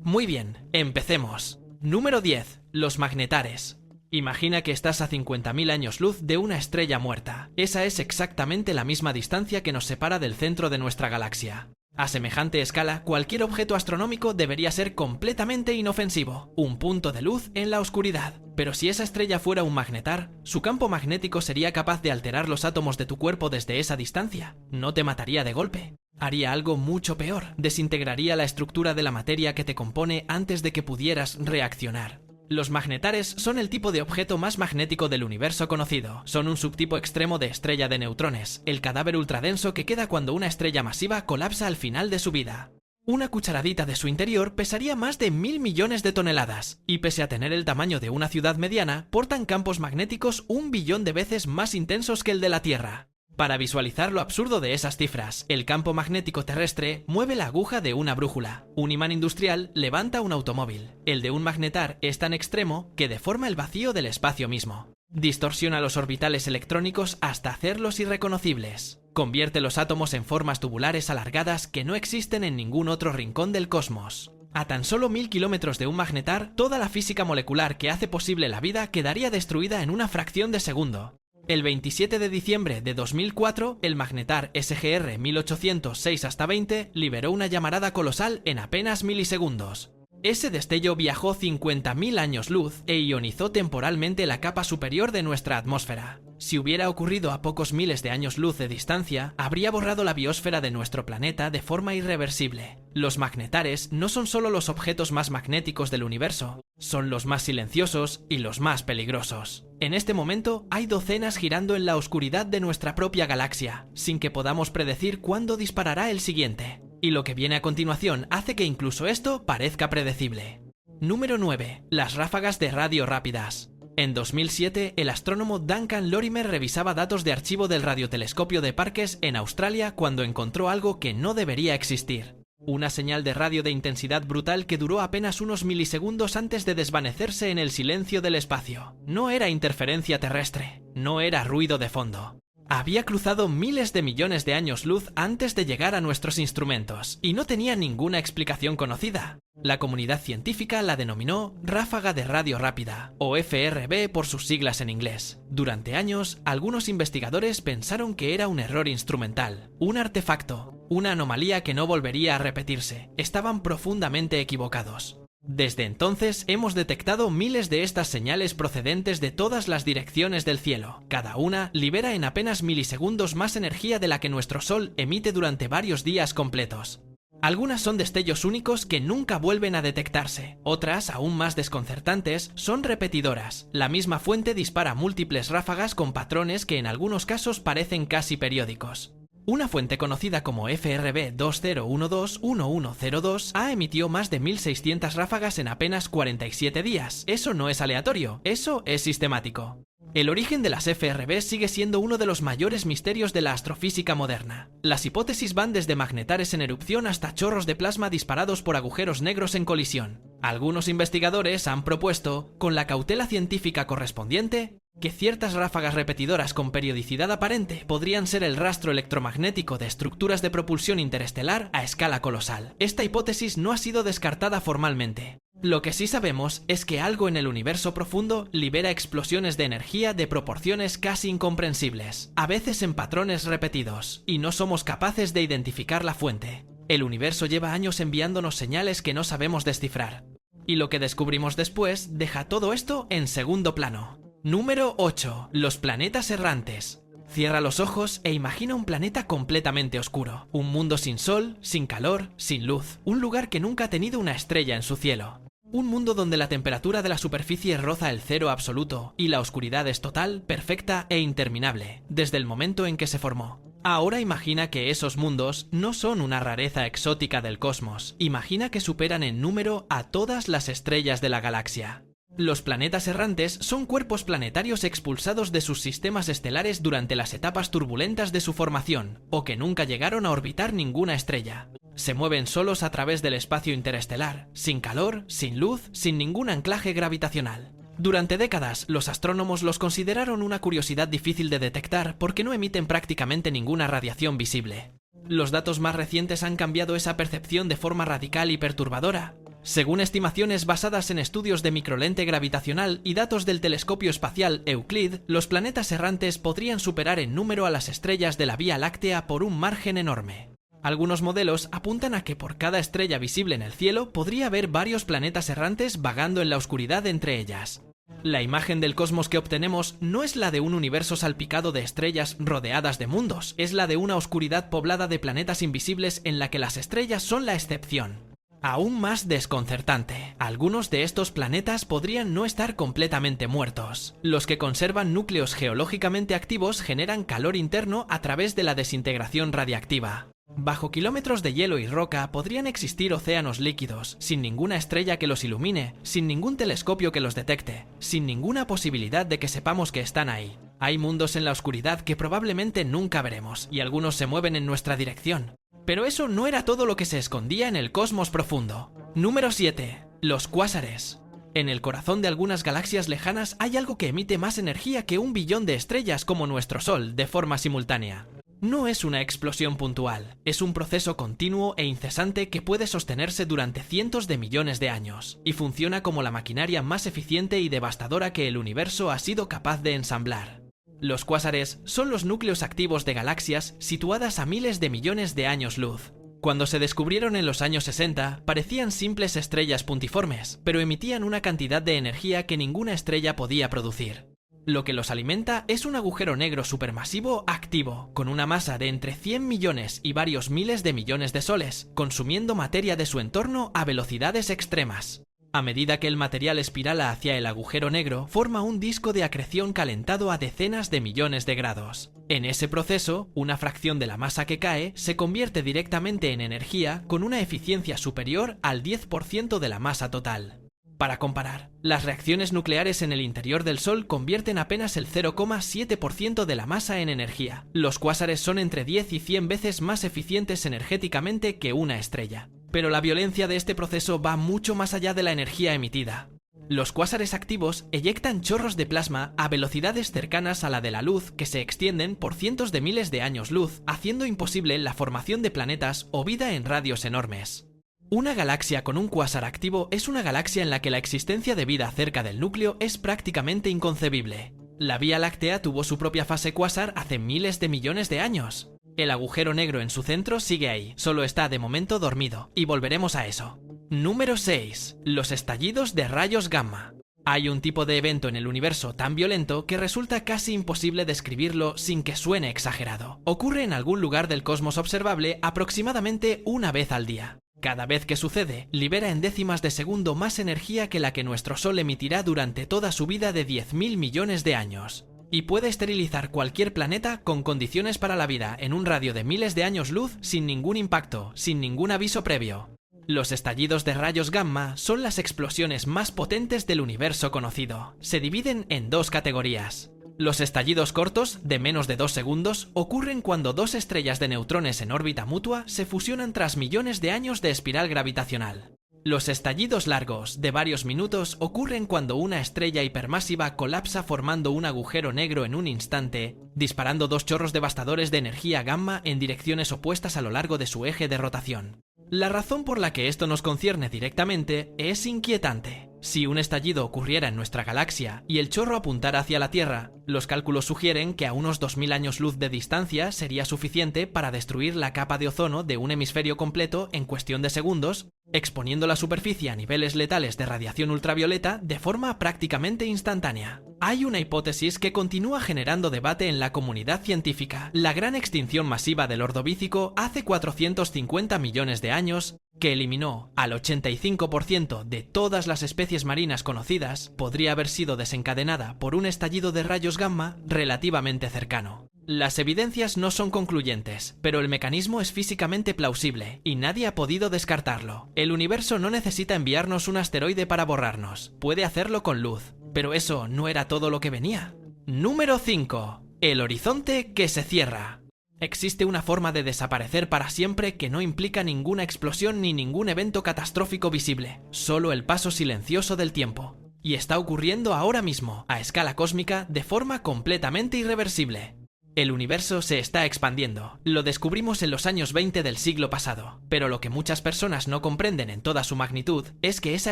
Muy bien, empecemos. Número 10. Los magnetares. Imagina que estás a 50.000 años luz de una estrella muerta. Esa es exactamente la misma distancia que nos separa del centro de nuestra galaxia. A semejante escala, cualquier objeto astronómico debería ser completamente inofensivo, un punto de luz en la oscuridad. Pero si esa estrella fuera un magnetar, su campo magnético sería capaz de alterar los átomos de tu cuerpo desde esa distancia. No te mataría de golpe. Haría algo mucho peor, desintegraría la estructura de la materia que te compone antes de que pudieras reaccionar. Los magnetares son el tipo de objeto más magnético del universo conocido. Son un subtipo extremo de estrella de neutrones, el cadáver ultradenso que queda cuando una estrella masiva colapsa al final de su vida. Una cucharadita de su interior pesaría más de 1.000 millones de toneladas, y pese a tener el tamaño de una ciudad mediana, portan campos magnéticos 1 billón de veces más intensos que el de la Tierra. Para visualizar lo absurdo de esas cifras, el campo magnético terrestre mueve la aguja de una brújula. Un imán industrial levanta un automóvil. El de un magnetar es tan extremo que deforma el vacío del espacio mismo. Distorsiona los orbitales electrónicos hasta hacerlos irreconocibles. Convierte los átomos en formas tubulares alargadas que no existen en ningún otro rincón del cosmos. A tan solo 1.000 kilómetros de un magnetar, toda la física molecular que hace posible la vida quedaría destruida en una fracción de segundo. El 27 de diciembre de 2004, el magnetar SGR 1806-20 liberó una llamarada colosal en apenas milisegundos. Ese destello viajó 50.000 años luz e ionizó temporalmente la capa superior de nuestra atmósfera. Si hubiera ocurrido a pocos miles de años luz de distancia, habría borrado la biosfera de nuestro planeta de forma irreversible. Los magnetares no son solo los objetos más magnéticos del universo, son los más silenciosos y los más peligrosos. En este momento hay docenas girando en la oscuridad de nuestra propia galaxia, sin que podamos predecir cuándo disparará el siguiente. Y lo que viene a continuación hace que incluso esto parezca predecible. Número 9. Las ráfagas de radio rápidas. En 2007, el astrónomo Duncan Lorimer revisaba datos de archivo del radiotelescopio de Parkes en Australia cuando encontró algo que no debería existir. Una señal de radio de intensidad brutal que duró apenas unos milisegundos antes de desvanecerse en el silencio del espacio. No era interferencia terrestre, no era ruido de fondo. Había cruzado miles de millones de años luz antes de llegar a nuestros instrumentos y no tenía ninguna explicación conocida. La comunidad científica la denominó ráfaga de radio rápida, o FRB por sus siglas en inglés. Durante años, algunos investigadores pensaron que era un error instrumental, un artefacto, una anomalía que no volvería a repetirse. Estaban profundamente equivocados. Desde entonces hemos detectado miles de estas señales procedentes de todas las direcciones del cielo. Cada una libera en apenas milisegundos más energía de la que nuestro Sol emite durante varios días completos. Algunas son destellos únicos que nunca vuelven a detectarse. Otras, aún más desconcertantes, son repetidoras. La misma fuente dispara múltiples ráfagas con patrones que en algunos casos parecen casi periódicos. Una fuente conocida como FRB 2012-1102 emitió más de 1.600 ráfagas en apenas 47 días. Eso no es aleatorio, eso es sistemático. El origen de las FRB sigue siendo uno de los mayores misterios de la astrofísica moderna. Las hipótesis van desde magnetares en erupción hasta chorros de plasma disparados por agujeros negros en colisión. Algunos investigadores han propuesto, con la cautela científica correspondiente, que ciertas ráfagas repetidoras con periodicidad aparente podrían ser el rastro electromagnético de estructuras de propulsión interestelar a escala colosal. Esta hipótesis no ha sido descartada formalmente. Lo que sí sabemos es que algo en el universo profundo libera explosiones de energía de proporciones casi incomprensibles, a veces en patrones repetidos, y no somos capaces de identificar la fuente. El universo lleva años enviándonos señales que no sabemos descifrar. Y lo que descubrimos después deja todo esto en segundo plano. Número 8. Los planetas errantes. Cierra los ojos e imagina un planeta completamente oscuro. Un mundo sin sol, sin calor, sin luz. Un lugar que nunca ha tenido una estrella en su cielo. Un mundo donde la temperatura de la superficie roza el cero absoluto y la oscuridad es total, perfecta e interminable, desde el momento en que se formó. Ahora imagina que esos mundos no son una rareza exótica del cosmos. Imagina que superan en número a todas las estrellas de la galaxia. Los planetas errantes son cuerpos planetarios expulsados de sus sistemas estelares durante las etapas turbulentas de su formación, o que nunca llegaron a orbitar ninguna estrella. Se mueven solos a través del espacio interestelar, sin calor, sin luz, sin ningún anclaje gravitacional. Durante décadas, los astrónomos los consideraron una curiosidad difícil de detectar porque no emiten prácticamente ninguna radiación visible. Los datos más recientes han cambiado esa percepción de forma radical y perturbadora. Según estimaciones basadas en estudios de microlente gravitacional y datos del telescopio espacial Euclid, los planetas errantes podrían superar en número a las estrellas de la Vía Láctea por un margen enorme. Algunos modelos apuntan a que por cada estrella visible en el cielo podría haber varios planetas errantes vagando en la oscuridad entre ellas. La imagen del cosmos que obtenemos no es la de un universo salpicado de estrellas rodeadas de mundos, es la de una oscuridad poblada de planetas invisibles en la que las estrellas son la excepción. Aún más desconcertante, algunos de estos planetas podrían no estar completamente muertos. Los que conservan núcleos geológicamente activos generan calor interno a través de la desintegración radiactiva. Bajo kilómetros de hielo y roca podrían existir océanos líquidos, sin ninguna estrella que los ilumine, sin ningún telescopio que los detecte, sin ninguna posibilidad de que sepamos que están ahí. Hay mundos en la oscuridad que probablemente nunca veremos, y algunos se mueven en nuestra dirección. Pero eso no era todo lo que se escondía en el cosmos profundo. Número 7. Los cuásares. En el corazón de algunas galaxias lejanas hay algo que emite más energía que 1 billón de estrellas como nuestro Sol de forma simultánea. No es una explosión puntual, es un proceso continuo e incesante que puede sostenerse durante cientos de millones de años, y funciona como la maquinaria más eficiente y devastadora que el universo ha sido capaz de ensamblar. Los cuásares son los núcleos activos de galaxias situadas a miles de millones de años luz. Cuando se descubrieron en los años 60, parecían simples estrellas puntiformes, pero emitían una cantidad de energía que ninguna estrella podía producir. Lo que los alimenta es un agujero negro supermasivo activo, con una masa de entre 100 millones y varios miles de millones de soles, consumiendo materia de su entorno a velocidades extremas. A medida que el material espirala hacia el agujero negro, forma un disco de acreción calentado a decenas de millones de grados. En ese proceso, una fracción de la masa que cae se convierte directamente en energía con una eficiencia superior al 10% de la masa total. Para comparar, las reacciones nucleares en el interior del Sol convierten apenas el 0,7% de la masa en energía. Los cuásares son entre 10 y 100 veces más eficientes energéticamente que una estrella. Pero la violencia de este proceso va mucho más allá de la energía emitida. Los cuásares activos eyectan chorros de plasma a velocidades cercanas a la de la luz que se extienden por cientos de miles de años luz, haciendo imposible la formación de planetas o vida en radios enormes. Una galaxia con un cuásar activo es una galaxia en la que la existencia de vida cerca del núcleo es prácticamente inconcebible. La Vía Láctea tuvo su propia fase cuásar hace miles de millones de años. El agujero negro en su centro sigue ahí, solo está de momento dormido, y volveremos a eso. Número 6. Los estallidos de rayos gamma. Hay un tipo de evento en el universo tan violento que resulta casi imposible describirlo sin que suene exagerado. Ocurre en algún lugar del cosmos observable aproximadamente una vez al día. Cada vez que sucede, libera en décimas de segundo más energía que la que nuestro Sol emitirá durante toda su vida de 10.000 millones de años. Y puede esterilizar cualquier planeta con condiciones para la vida en un radio de miles de años luz sin ningún impacto, sin ningún aviso previo. Los estallidos de rayos gamma son las explosiones más potentes del universo conocido. Se dividen en dos categorías. Los estallidos cortos, de menos de 2 segundos, ocurren cuando dos estrellas de neutrones en órbita mutua se fusionan tras millones de años de espiral gravitacional. Los estallidos largos, de varios minutos, ocurren cuando una estrella hipermasiva colapsa formando un agujero negro en un instante, disparando dos chorros devastadores de energía gamma en direcciones opuestas a lo largo de su eje de rotación. La razón por la que esto nos concierne directamente es inquietante. Si un estallido ocurriera en nuestra galaxia y el chorro apuntara hacia la Tierra, los cálculos sugieren que a unos 2000 años luz de distancia sería suficiente para destruir la capa de ozono de un hemisferio completo en cuestión de segundos, exponiendo la superficie a niveles letales de radiación ultravioleta de forma prácticamente instantánea. Hay una hipótesis que continúa generando debate en la comunidad científica. La gran extinción masiva del Ordovícico hace 450 millones de años, que eliminó al 85% de todas las especies marinas conocidas, podría haber sido desencadenada por un estallido de rayos gamma relativamente cercano. Las evidencias no son concluyentes, pero el mecanismo es físicamente plausible y nadie ha podido descartarlo. El universo no necesita enviarnos un asteroide para borrarnos, puede hacerlo con luz, pero eso no era todo lo que venía. Número 5. El horizonte que se cierra. Existe una forma de desaparecer para siempre que no implica ninguna explosión ni ningún evento catastrófico visible, solo el paso silencioso del tiempo. Y está ocurriendo ahora mismo, a escala cósmica, de forma completamente irreversible. El universo se está expandiendo. Lo descubrimos en los años 20 del siglo pasado. Pero lo que muchas personas no comprenden en toda su magnitud es que esa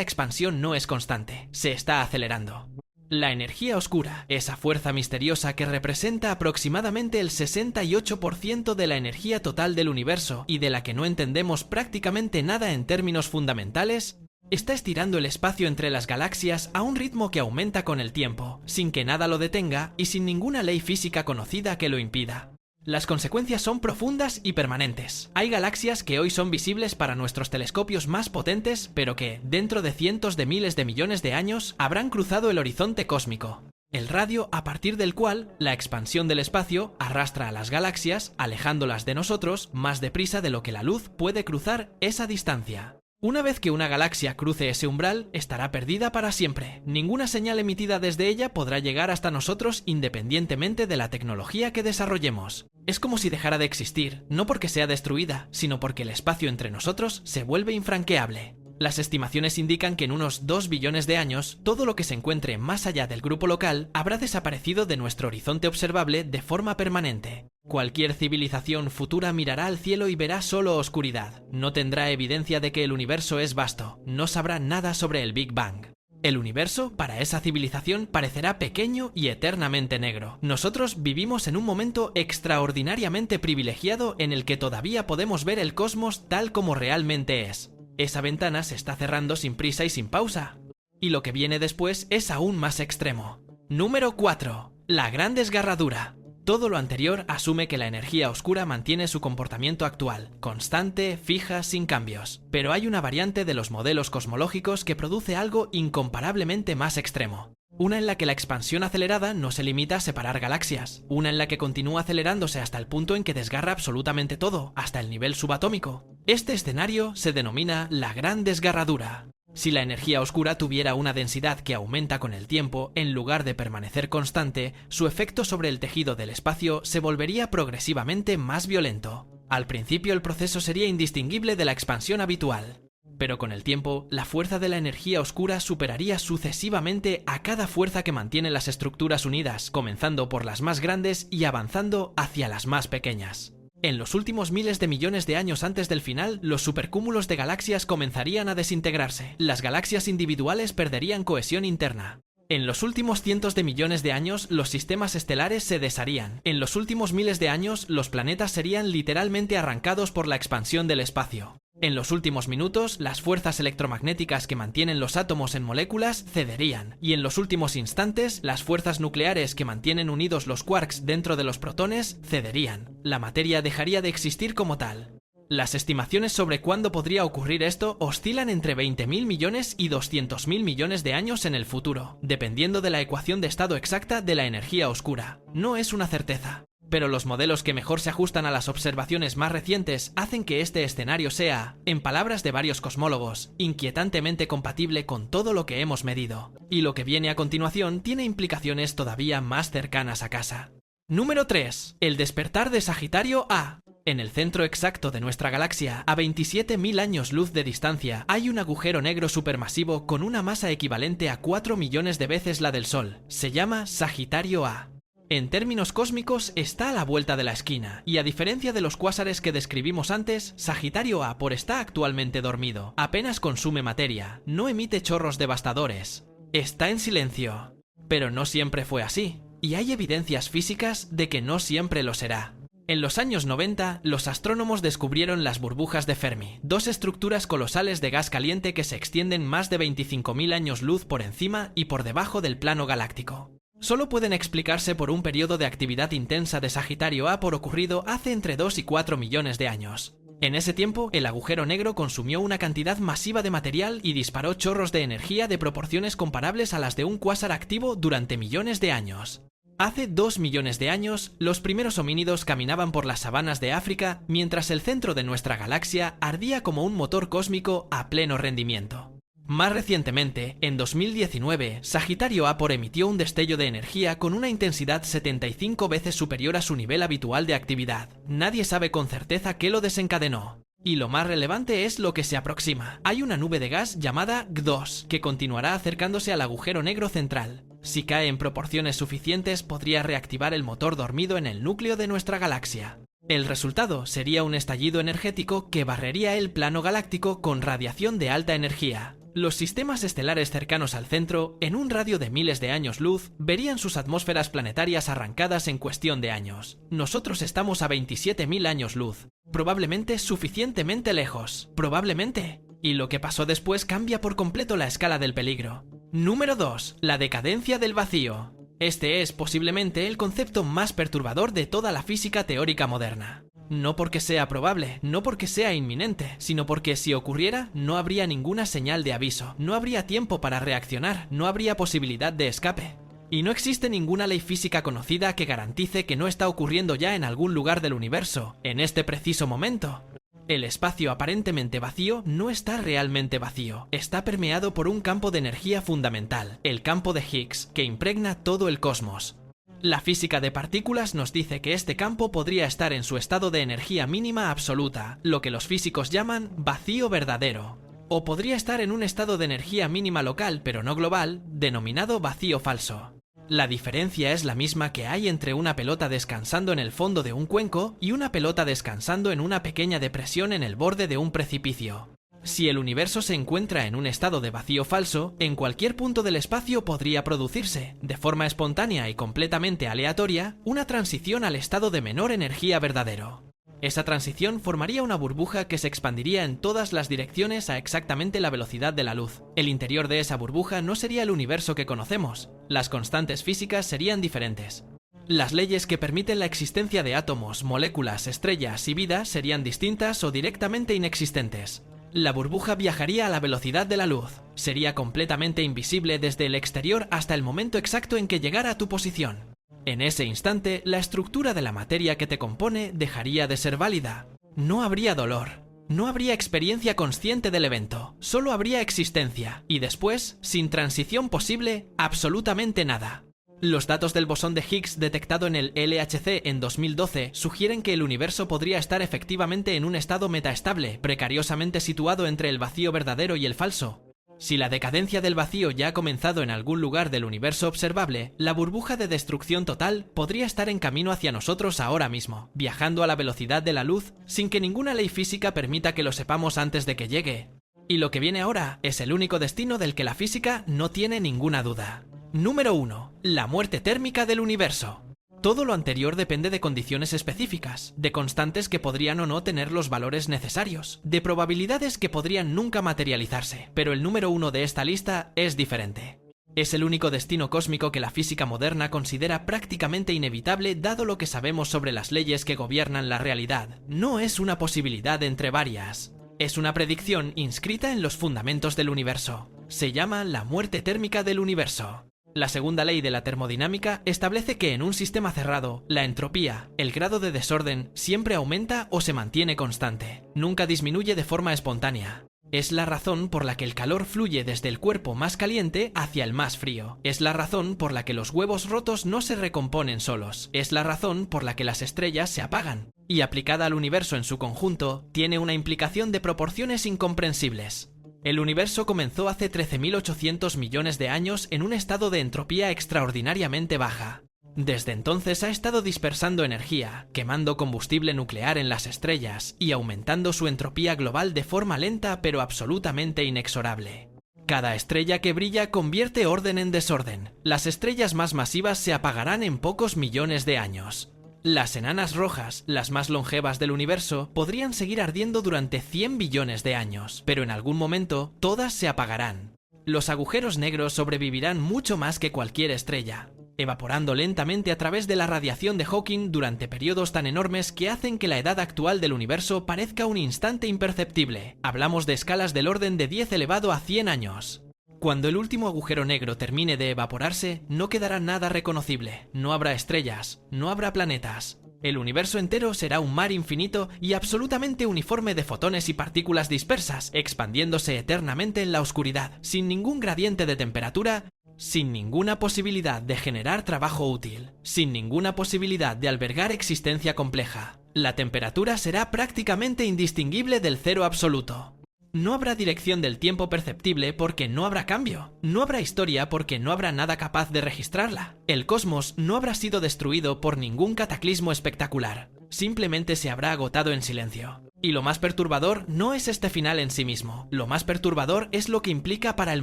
expansión no es constante. Se está acelerando. La energía oscura, esa fuerza misteriosa que representa aproximadamente el 68% de la energía total del universo y de la que no entendemos prácticamente nada en términos fundamentales, está estirando el espacio entre las galaxias a un ritmo que aumenta con el tiempo, sin que nada lo detenga y sin ninguna ley física conocida que lo impida. Las consecuencias son profundas y permanentes. Hay galaxias que hoy son visibles para nuestros telescopios más potentes, pero que, dentro de cientos de miles de millones de años, habrán cruzado el horizonte cósmico, el radio a partir del cual la expansión del espacio arrastra a las galaxias, alejándolas de nosotros más deprisa de lo que la luz puede cruzar esa distancia. Una vez que una galaxia cruce ese umbral, estará perdida para siempre. Ninguna señal emitida desde ella podrá llegar hasta nosotros independientemente de la tecnología que desarrollemos. Es como si dejara de existir, no porque sea destruida, sino porque el espacio entre nosotros se vuelve infranqueable. Las estimaciones indican que en unos 2 billones de años, todo lo que se encuentre más allá del grupo local habrá desaparecido de nuestro horizonte observable de forma permanente. Cualquier civilización futura mirará al cielo y verá solo oscuridad. No tendrá evidencia de que el universo es vasto. No sabrá nada sobre el Big Bang. El universo, para esa civilización, parecerá pequeño y eternamente negro. Nosotros vivimos en un momento extraordinariamente privilegiado en el que todavía podemos ver el cosmos tal como realmente es. Esa ventana se está cerrando sin prisa y sin pausa. Y lo que viene después es aún más extremo. Número 4. La gran desgarradura. Todo lo anterior asume que la energía oscura mantiene su comportamiento actual, constante, fija, sin cambios. Pero hay una variante de los modelos cosmológicos que produce algo incomparablemente más extremo. Una en la que la expansión acelerada no se limita a separar galaxias. Una en la que continúa acelerándose hasta el punto en que desgarra absolutamente todo, hasta el nivel subatómico. Este escenario se denomina la gran desgarradura. Si la energía oscura tuviera una densidad que aumenta con el tiempo, en lugar de permanecer constante, su efecto sobre el tejido del espacio se volvería progresivamente más violento. Al principio el proceso sería indistinguible de la expansión habitual. Pero con el tiempo, la fuerza de la energía oscura superaría sucesivamente a cada fuerza que mantiene las estructuras unidas, comenzando por las más grandes y avanzando hacia las más pequeñas. En los últimos miles de millones de años antes del final, los supercúmulos de galaxias comenzarían a desintegrarse. Las galaxias individuales perderían cohesión interna. En los últimos cientos de millones de años, los sistemas estelares se desharían. En los últimos miles de años, los planetas serían literalmente arrancados por la expansión del espacio. En los últimos minutos, las fuerzas electromagnéticas que mantienen los átomos en moléculas cederían, y en los últimos instantes, las fuerzas nucleares que mantienen unidos los quarks dentro de los protones cederían. La materia dejaría de existir como tal. Las estimaciones sobre cuándo podría ocurrir esto oscilan entre 20.000 millones y 200.000 millones de años en el futuro, dependiendo de la ecuación de estado exacta de la energía oscura. No es una certeza. Pero los modelos que mejor se ajustan a las observaciones más recientes hacen que este escenario sea, en palabras de varios cosmólogos, inquietantemente compatible con todo lo que hemos medido. Y lo que viene a continuación tiene implicaciones todavía más cercanas a casa. Número 3. El despertar de Sagitario A. En el centro exacto de nuestra galaxia, a 27.000 años luz de distancia, hay un agujero negro supermasivo con una masa equivalente a 4 millones de veces la del Sol. Se llama Sagitario A. En términos cósmicos está a la vuelta de la esquina, y a diferencia de los cuásares que describimos antes, Sagitario A está actualmente dormido, apenas consume materia, no emite chorros devastadores, está en silencio. Pero no siempre fue así, y hay evidencias físicas de que no siempre lo será. En los años 90, los astrónomos descubrieron las burbujas de Fermi, dos estructuras colosales de gas caliente que se extienden más de 25.000 años luz por encima y por debajo del plano galáctico. Solo pueden explicarse por un periodo de actividad intensa de Sagitario A por ocurrido hace entre 2 y 4 millones de años. En ese tiempo, el agujero negro consumió una cantidad masiva de material y disparó chorros de energía de proporciones comparables a las de un cuásar activo durante millones de años. Hace 2 millones de años, los primeros homínidos caminaban por las sabanas de África mientras el centro de nuestra galaxia ardía como un motor cósmico a pleno rendimiento. Más recientemente, en 2019, Sagitario A emitió un destello de energía con una intensidad 75 veces superior a su nivel habitual de actividad. Nadie sabe con certeza qué lo desencadenó. Y lo más relevante es lo que se aproxima. Hay una nube de gas llamada G2, que continuará acercándose al agujero negro central. Si cae en proporciones suficientes, podría reactivar el motor dormido en el núcleo de nuestra galaxia. El resultado sería un estallido energético que barrería el plano galáctico con radiación de alta energía. Los sistemas estelares cercanos al centro, en un radio de miles de años luz, verían sus atmósferas planetarias arrancadas en cuestión de años. Nosotros estamos a 27.000 años luz, probablemente suficientemente lejos, probablemente. Y lo que pasó después cambia por completo la escala del peligro. Número 2. La decadencia del vacío. Este es posiblemente el concepto más perturbador de toda la física teórica moderna. No porque sea probable, no porque sea inminente, sino porque si ocurriera no habría ninguna señal de aviso, no habría tiempo para reaccionar, no habría posibilidad de escape. Y no existe ninguna ley física conocida que garantice que no está ocurriendo ya en algún lugar del universo, en este preciso momento. El espacio aparentemente vacío no está realmente vacío, está permeado por un campo de energía fundamental, el campo de Higgs, que impregna todo el cosmos. La física de partículas nos dice que este campo podría estar en su estado de energía mínima absoluta, lo que los físicos llaman vacío verdadero. O podría estar en un estado de energía mínima local, pero no global, denominado vacío falso. La diferencia es la misma que hay entre una pelota descansando en el fondo de un cuenco y una pelota descansando en una pequeña depresión en el borde de un precipicio. Si el universo se encuentra en un estado de vacío falso, en cualquier punto del espacio podría producirse, de forma espontánea y completamente aleatoria, una transición al estado de menor energía verdadero. Esa transición formaría una burbuja que se expandiría en todas las direcciones a exactamente la velocidad de la luz. El interior de esa burbuja no sería el universo que conocemos. Las constantes físicas serían diferentes. Las leyes que permiten la existencia de átomos, moléculas, estrellas y vida serían distintas o directamente inexistentes. La burbuja viajaría a la velocidad de la luz. Sería completamente invisible desde el exterior hasta el momento exacto en que llegara a tu posición. En ese instante, la estructura de la materia que te compone dejaría de ser válida. No habría dolor. No habría experiencia consciente del evento. Solo habría existencia. Y después, sin transición posible, absolutamente nada. Los datos del bosón de Higgs detectado en el LHC en 2012 sugieren que el universo podría estar efectivamente en un estado metaestable, precariosamente situado entre el vacío verdadero y el falso. Si la decadencia del vacío ya ha comenzado en algún lugar del universo observable, la burbuja de destrucción total podría estar en camino hacia nosotros ahora mismo, viajando a la velocidad de la luz sin que ninguna ley física permita que lo sepamos antes de que llegue. Y lo que viene ahora es el único destino del que la física no tiene ninguna duda. Número 1. La muerte térmica del universo. Todo lo anterior depende de condiciones específicas, de constantes que podrían o no tener los valores necesarios, de probabilidades que podrían nunca materializarse, pero el número 1 de esta lista es diferente. Es el único destino cósmico que la física moderna considera prácticamente inevitable dado lo que sabemos sobre las leyes que gobiernan la realidad. No es una posibilidad entre varias. Es una predicción inscrita en los fundamentos del universo. Se llama la muerte térmica del universo. La segunda ley de la termodinámica establece que en un sistema cerrado, la entropía, el grado de desorden, siempre aumenta o se mantiene constante. Nunca disminuye de forma espontánea. Es la razón por la que el calor fluye desde el cuerpo más caliente hacia el más frío. Es la razón por la que los huevos rotos no se recomponen solos. Es la razón por la que las estrellas se apagan. Y aplicada al universo en su conjunto, tiene una implicación de proporciones incomprensibles. El universo comenzó hace 13.800 millones de años en un estado de entropía extraordinariamente baja. Desde entonces ha estado dispersando energía, quemando combustible nuclear en las estrellas y aumentando su entropía global de forma lenta pero absolutamente inexorable. Cada estrella que brilla convierte orden en desorden. Las estrellas más masivas se apagarán en pocos millones de años. Las enanas rojas, las más longevas del universo, podrían seguir ardiendo durante 100 billones de años, pero en algún momento todas se apagarán. Los agujeros negros sobrevivirán mucho más que cualquier estrella, evaporando lentamente a través de la radiación de Hawking durante periodos tan enormes que hacen que la edad actual del universo parezca un instante imperceptible. Hablamos de escalas del orden de 10 elevado a 100 años. Cuando el último agujero negro termine de evaporarse, no quedará nada reconocible, no habrá estrellas, no habrá planetas. El universo entero será un mar infinito y absolutamente uniforme de fotones y partículas dispersas, expandiéndose eternamente en la oscuridad, sin ningún gradiente de temperatura, sin ninguna posibilidad de generar trabajo útil, sin ninguna posibilidad de albergar existencia compleja. La temperatura será prácticamente indistinguible del cero absoluto. No habrá dirección del tiempo perceptible porque no habrá cambio. No habrá historia porque no habrá nada capaz de registrarla. El cosmos no habrá sido destruido por ningún cataclismo espectacular. Simplemente se habrá agotado en silencio. Y lo más perturbador no es este final en sí mismo. Lo más perturbador es lo que implica para el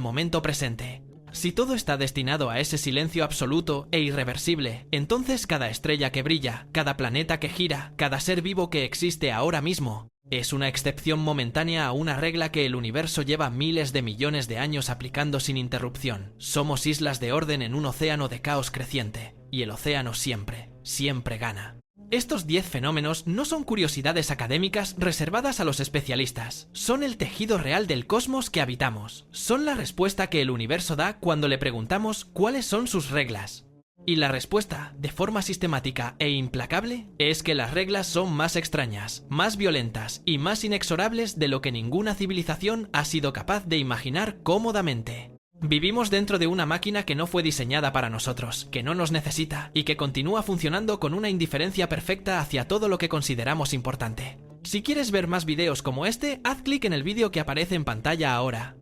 momento presente. Si todo está destinado a ese silencio absoluto e irreversible, entonces cada estrella que brilla, cada planeta que gira, cada ser vivo que existe ahora mismo, es una excepción momentánea a una regla que el universo lleva miles de millones de años aplicando sin interrupción. Somos islas de orden en un océano de caos creciente, y el océano siempre, siempre gana. Estos 10 fenómenos no son curiosidades académicas reservadas a los especialistas. Son el tejido real del cosmos que habitamos. Son la respuesta que el universo da cuando le preguntamos cuáles son sus reglas. Y la respuesta, de forma sistemática e implacable, es que las reglas son más extrañas, más violentas y más inexorables de lo que ninguna civilización ha sido capaz de imaginar cómodamente. Vivimos dentro de una máquina que no fue diseñada para nosotros, que no nos necesita y que continúa funcionando con una indiferencia perfecta hacia todo lo que consideramos importante. Si quieres ver más videos como este, haz clic en el vídeo que aparece en pantalla ahora.